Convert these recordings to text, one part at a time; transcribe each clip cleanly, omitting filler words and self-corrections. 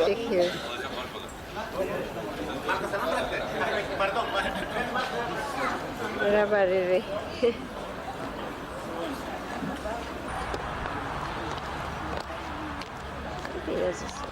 Here. Rabariri. Here's a song.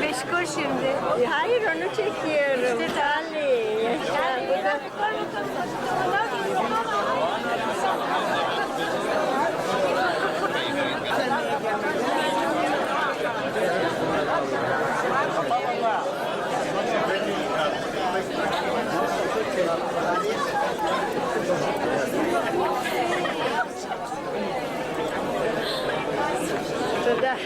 Meşgul şimdi. Hayır, onu çekiyorum. İşte Tali. Yaşa. Burada.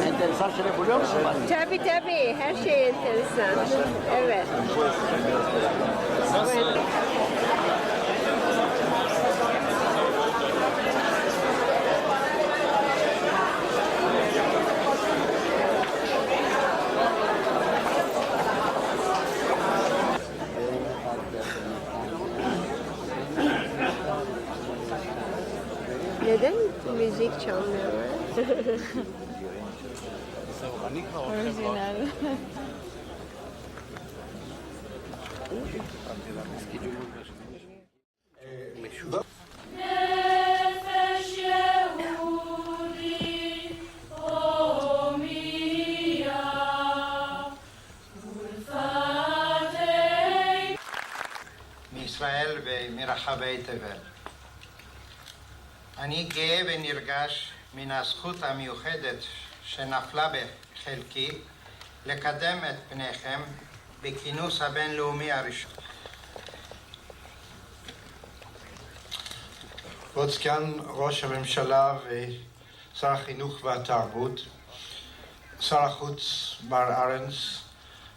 Enteresan şeyler buluyor musun? Tabii tabii, her şey enteresan. Evet. Neden müzik çalmıyorlar? Orijinal. מישראל ומרחבי תבל. אני גאה ונרגש מן הזכות המיוחדת שנפלה בחלקי לקדם את פניכם בכינוס הבינלאומי הראשון. כבוד סגן ראש הממשלה ושר החינוך והתרבות, שר החוץ מר ארנס,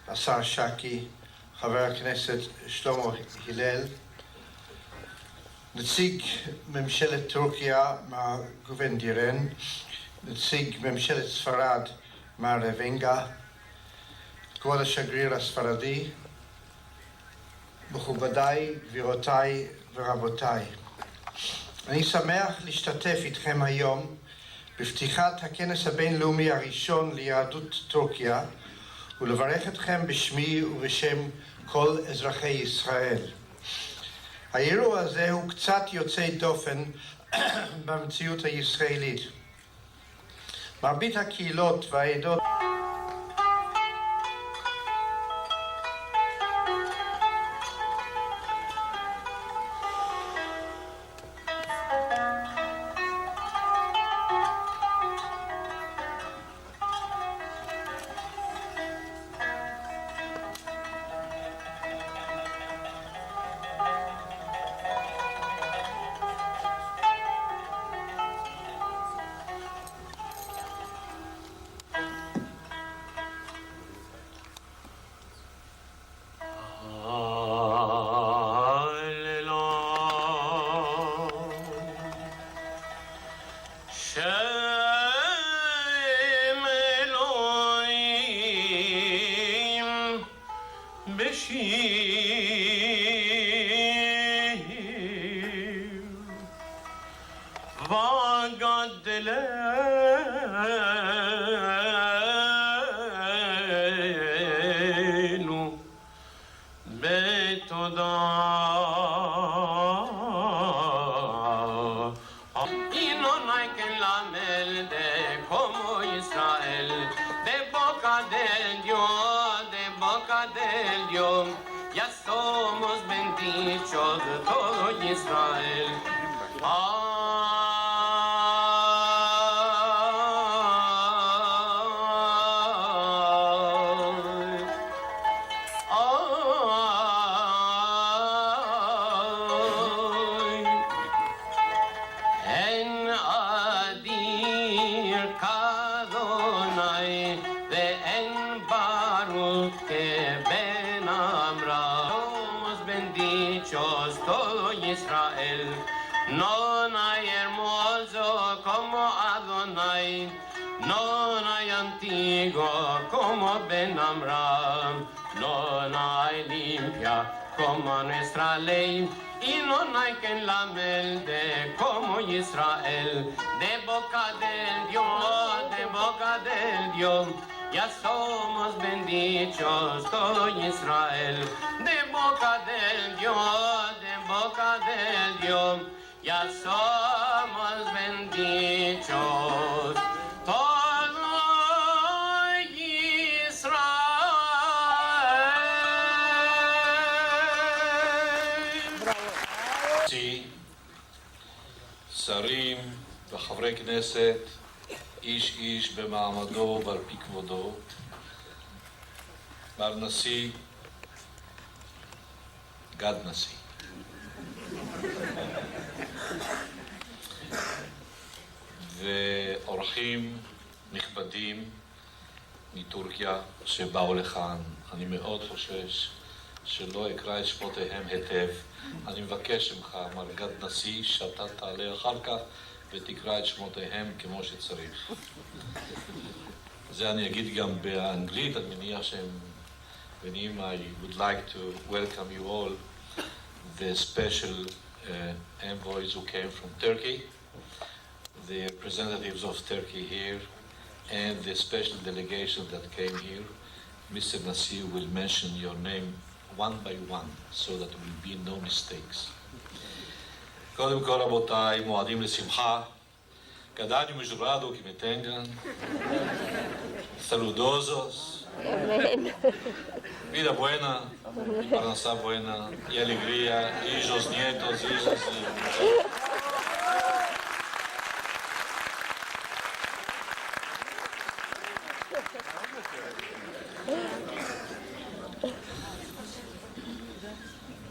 השר שקי, חבר הכנסת שלמה הלל, נציג ממשלת טורקיה מר גובן דירן, נציג ממשלת ספרד מר ונגה, כבוד השגריר הספרדי, מכובדיי, גבירותיי ורבותיי. אני שמח להשתתף איתכם היום בפתיחת הכנס הבינלאומי הראשון ליהדות טורקיה ולברך אתכם בשמי ובשם כל אזרחי ישראל. האירוע הזה הוא קצת יוצא דופן במציאות הישראלית. מרבית הקהילות והעדות שם אלוהים בשיר וגדלנו בתודה. Ya somos bendichos de todo Israel. En adir kadonai ve'en baruch keben amra. Somos bendichos todo Israel. No hay hermoso como Adonai, no hay antiguo como Ben Amram, no hay limpia como nuestra ley, y no hay quien la melde como Israel. De boca del Dios, ya somos bendichos todo Israel. De boca del Dios, ya somos bendichos todo Israel. שרים וחברי כנסת, איש איש במעמדו ועל פי כבודו, מר נשיא גד נשיא. ואורחים נכבדים מטורקיה שבאו לכאן, אני מאוד חושש שלא אקרא את שמותיהם היטב. אני מבקש ממך, מר גד נשיא, שאתה תעלה אחר כך ותקרא את שמותיהם כמו שצריך. זה אני אגיד גם באנגלית, אני מניח שהם מבינים. I would like to welcome you all, the special envoys who came from Turkey, the representatives of Turkey here, and the special delegation that came here. Mr. Nassi will mention your name one by one, so that there will be no mistakes. קודם כל, רבותיי, מועדים לשמחה. Cada año misturado que me tengan. Saludosos. Vida buena, parnassá buena, y alegría, hijos, nietos, hijas y...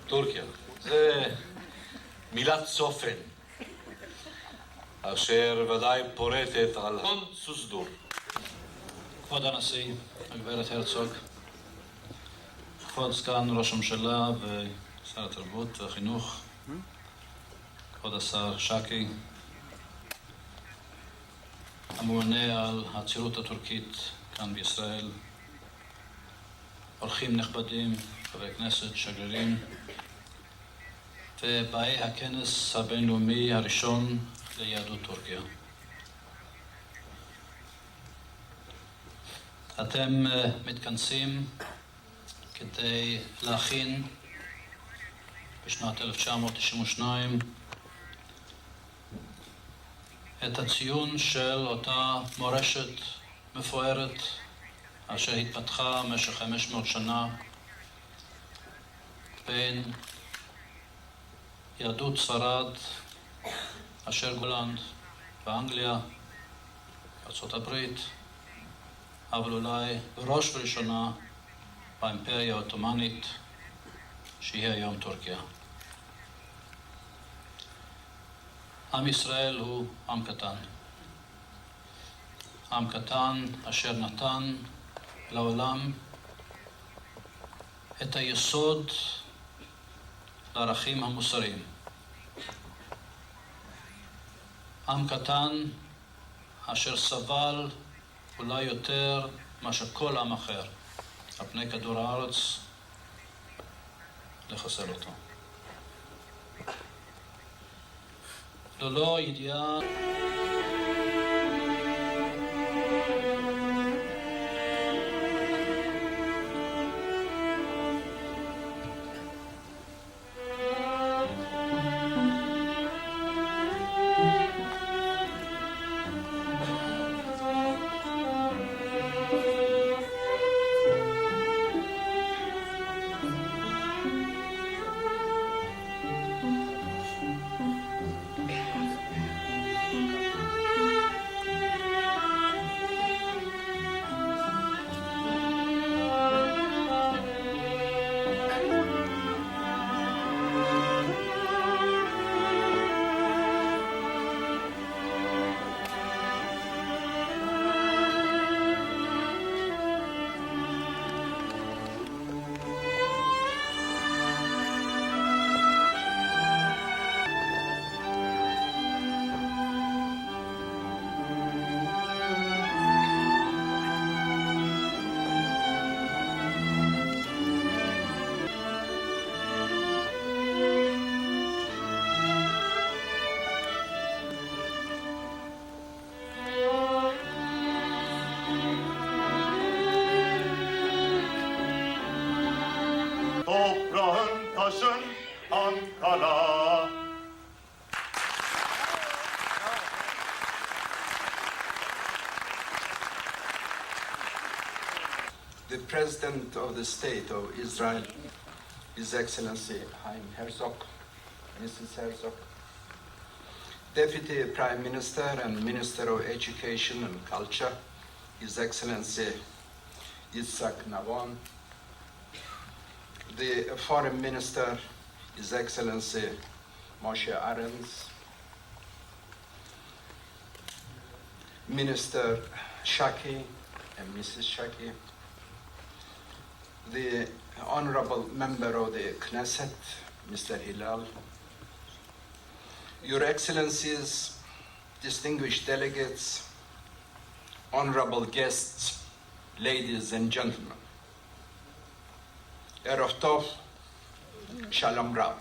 טורקיה, זה מילת צופן, אשר ודאי פורטת על הון סוסדור. כבוד הנשיא, הגברת הרצוג, כבוד סגן ראש הממשלה ושר התרבות והחינוך, כבוד השר שקי, הממונה על הצירות הטורקית כאן בישראל, אורחים נכבדים, חברי כנסת, שגרירים, ובאי הכנס הבינלאומי הראשון ליהדות טורקיה. אתם מתכנסים כדי להכין בשנת 1992 את הציון של אותה מורשת מפוארת אשר התפתחה במשך 500 שנה בין יהדות ספרד, אשר גולנד באנגליה, ארצות הברית, אבל אולי בראש ובראשונה באימפריה האוטומנית, שהיא היום טורקיה. עם ישראל הוא עם קטן. עם קטן אשר נתן לעולם את היסוד לערכים המוסריים. עם קטן אשר סבל אולי יותר מאשר כל עם אחר על פני כדור הארץ, לחסל אותו. ללא ידיעה Toprağın taşın Ankara. The President of the State of Israel, His Excellency Chaim Herzog, Mrs. Herzog, Deputy Prime Minister and Minister of Education and Culture, His Excellency Yitzhak Navon, the Foreign Minister, His Excellency Moshe Arens, Minister Shaki and Mrs. Shaki, the Honorable Member of the Knesset, Mr. Hilal, Your Excellencies, distinguished delegates, honorable guests, ladies and gentlemen. Erev Tov, Shalom Rab.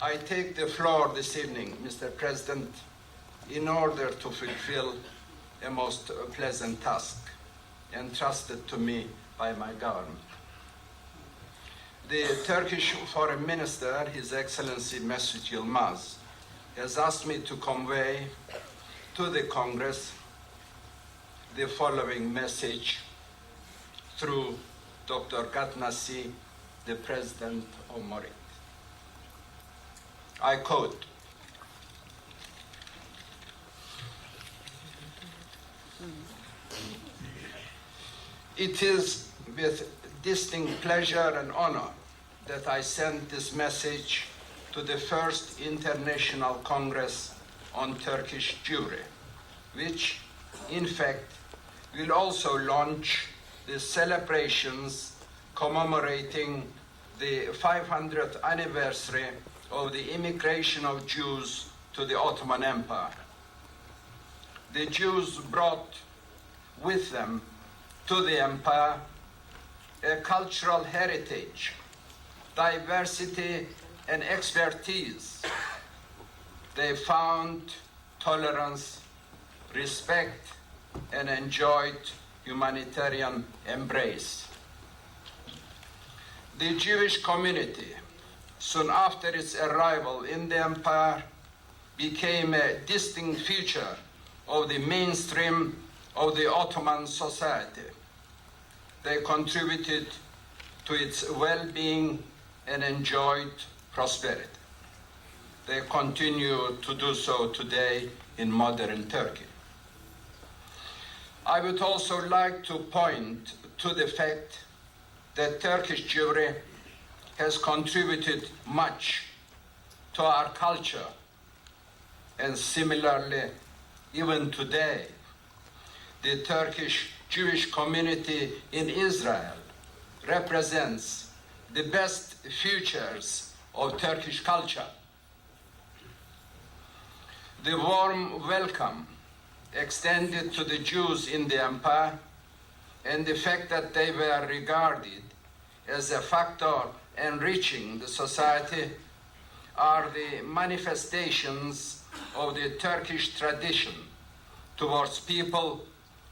I take the floor this evening, Mr. President, in order to fulfill a most pleasant task entrusted to me by my government. The Turkish Foreign Minister, His Excellency Mesut Yilmaz, has asked me to convey to the Congress the following message through Dr. Gad Nassi, the President of MORIT. I quote, "It is with distinct pleasure and honor that I send this message to the first International Congress on Turkish Jewry, which, in fact, will also launch the celebrations commemorating the 500th anniversary of the immigration of Jews to the Ottoman Empire. The Jews brought with them to the empire a cultural heritage, diversity, and expertise. They found tolerance, respect, and enjoyed humanitarian embrace. The Jewish community, soon after its arrival in the empire, became a distinct feature of the mainstream of the Ottoman society. They contributed to its well-being and enjoyed prosperity. They continue to do so today in modern Turkey. I would also like to point to the fact that Turkish Jewry has contributed much to our culture, and similarly, even today, the Turkish Jewish community in Israel represents the best futures of Turkish culture. The warm welcome extended to the Jews in the empire and the fact that they were regarded as a factor enriching the society are the manifestations of the Turkish tradition towards people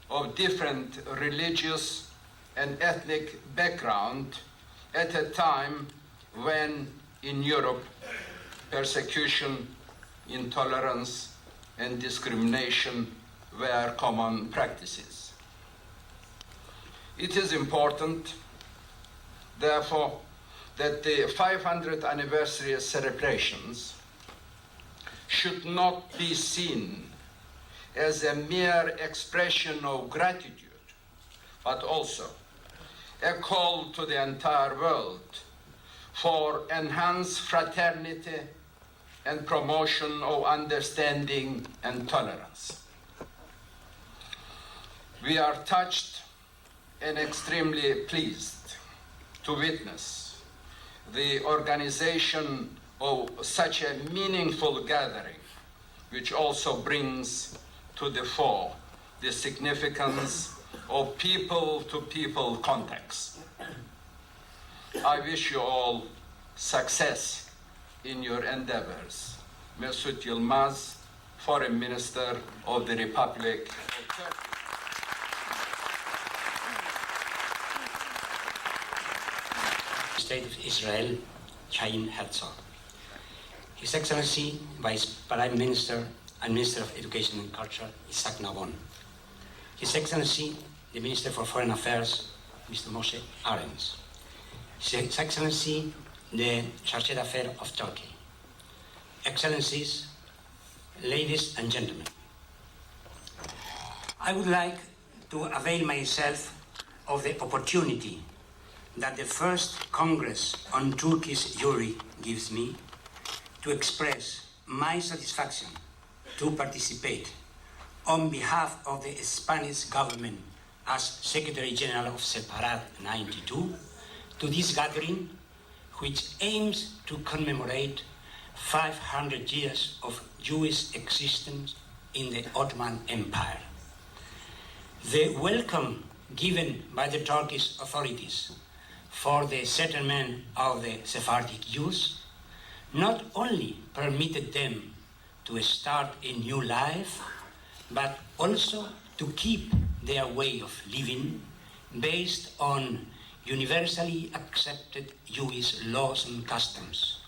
of different religious and ethnic background at a time when in Europe persecution, intolerance, and discrimination were common practices. It is important, therefore, that the 500th anniversary celebrations should not be seen as a mere expression of gratitude, but also a call to the entire world for enhanced fraternity and promotion of understanding and tolerance. We are touched and extremely pleased to witness the organization of such a meaningful gathering, which also brings to the fore the significance of people-to-people contacts. I wish you all success in your endeavors. Mesut Yilmaz, Foreign Minister of the Republic of Turkey. State of Israel, Chaim Herzog. His Excellency, Vice Prime Minister and Minister of Education and Culture, Isaac Nabon. His Excellency, the Minister for Foreign Affairs, Mr. Moshe Arens. His Excellency, the Chargé d'Affaires of Turkey. Excellencies, ladies and gentlemen. I would like to avail myself of the opportunity that the first Congress on Turkish Jewry gives me to express my satisfaction to participate on behalf of the Spanish government as Secretary General of Separat 92 to this gathering, which aims to commemorate 500 years of Jewish existence in the Ottoman Empire. The welcome given by the Turkish authorities for the settlement of the Sephardic Jews not only permitted them to start a new life, but also to keep their way of living based on universally accepted Jewish laws and customs,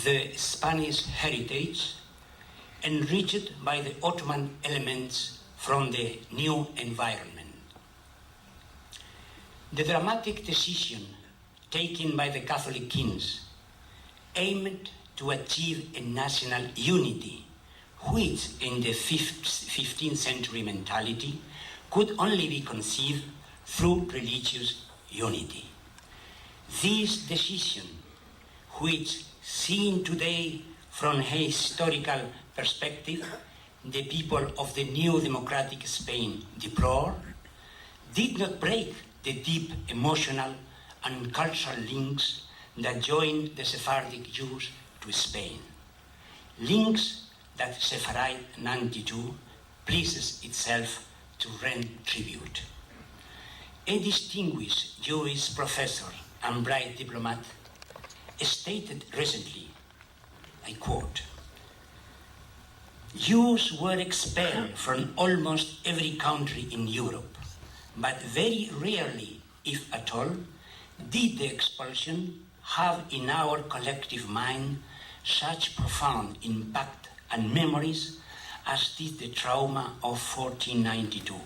the Spanish heritage enriched by the Ottoman elements from the new environment. The dramatic decision taken by the Catholic kings aimed to achieve a national unity, which in the 15th century mentality could only be conceived through religious unity. This decision, which seen today from a historical perspective, the people of the new democratic Spain deplore, did not break the deep emotional and cultural links that joined the Sephardic Jews to Spain. Links that Separat 92 pleases itself to render tribute. A distinguished Jewish professor and bright diplomat stated recently, I quote, "Jews were expelled from almost every country in Europe, but very rarely, if at all, did the expulsion have in our collective mind such profound impact and memories as did the trauma of 1492.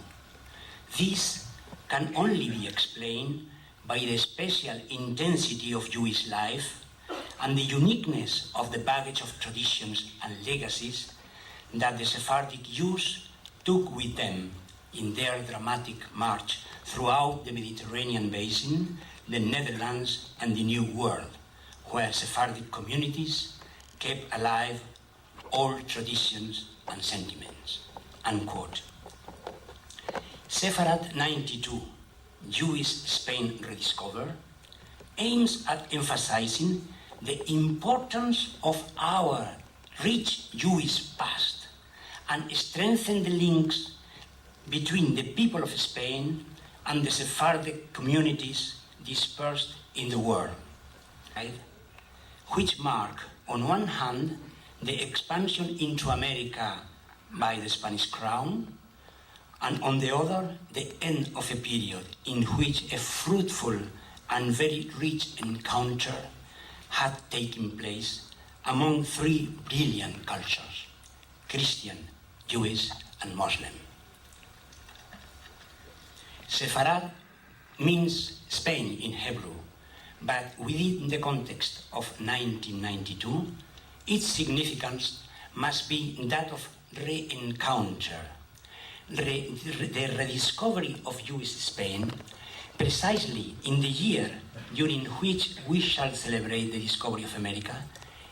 This can only be explained by the special intensity of Jewish life and the uniqueness of the baggage of traditions and legacies that the Sephardic Jews took with them in their dramatic march throughout the Mediterranean basin, the Netherlands, and the New World, where Sephardic communities kept alive old traditions and sentiments." Unquote. Separat 92, Jewish Spain Rediscovered, aims at emphasizing the importance of our rich Jewish past and strengthen the links between the people of Spain and the Sephardic communities dispersed in the world, right? Which mark, on one hand, the expansion into America by the Spanish crown, and on the other, the end of a period in which a fruitful and very rich encounter had taken place among three brilliant cultures: Christian, Jewish, and Muslim. Sepharad means Spain in Hebrew, but within the context of 1992, its significance must be that of re-encounter, the rediscovery of Jewish Spain, precisely in the year during which we shall celebrate the discovery of America,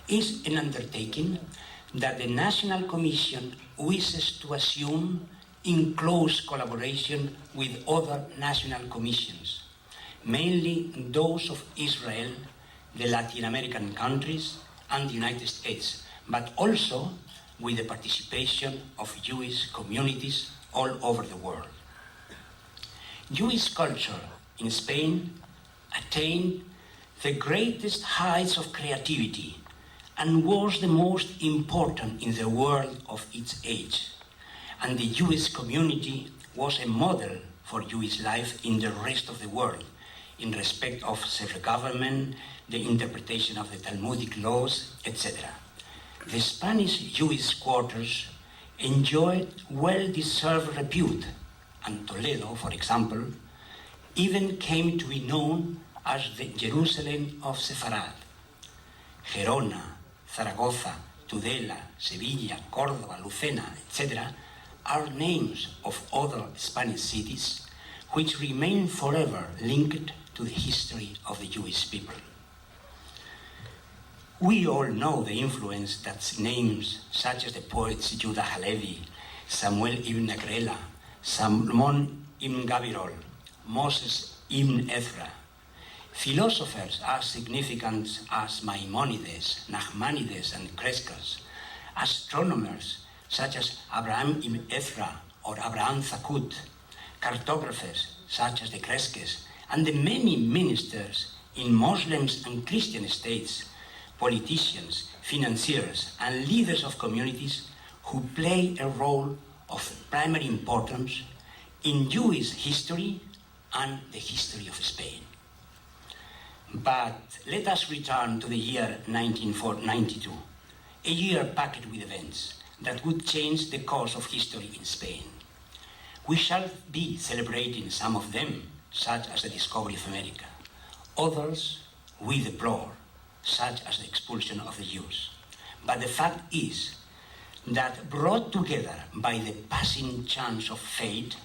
is an undertaking that the National Commission wishes to assume in close collaboration with other national commissions, mainly those of Israel, the Latin American countries, and the United States, but also with the participation of Jewish communities all over the world. Jewish culture in Spain attained the greatest heights of creativity and was the most important in the world of its age. And the Jewish community was a model for Jewish life in the rest of the world, in respect of self-government, the interpretation of the Talmudic laws, etc. The Spanish Jewish quarters enjoyed well-deserved repute, and Toledo, for example, even came to be known as the Jerusalem of Sepharad. Gerona, Zaragoza, Tudela, Sevilla, Córdoba, Lucena, etc., are names of other Spanish cities which remain forever linked to the history of the Jewish people. We all know the influence that names such as the poets Judah Halevi, Samuel ibn Agrela, Salmon ibn Gabirol, Moses ibn Ezra, philosophers as significant as Maimonides, Nachmanides, and Crescas, astronomers such as Abraham ibn Ezra or Abraham Zakut, cartographers such as the Cresques, and the many ministers in Muslims and Christian states, politicians, financiers, and leaders of communities who play a role of primary importance in Jewish history and the history of Spain. But let us return to the year 1992, a year packed with events that would change the course of history in Spain. We shall be celebrating some of them, such as the discovery of America. Others we deplore, such as the expulsion of the Jews. But the fact is that, brought together by the passing chance of fate,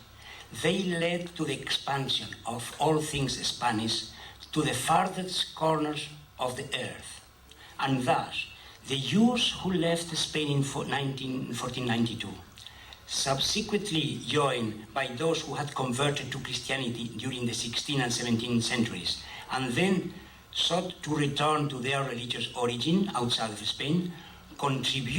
they led to the expansion of all things Spanish to the farthest corners of the earth. And thus, the Jews who left Spain in 1492, subsequently joined by those who had converted to Christianity during the 16th and 17th centuries, and then sought to return to their religious origin outside of Spain, contributed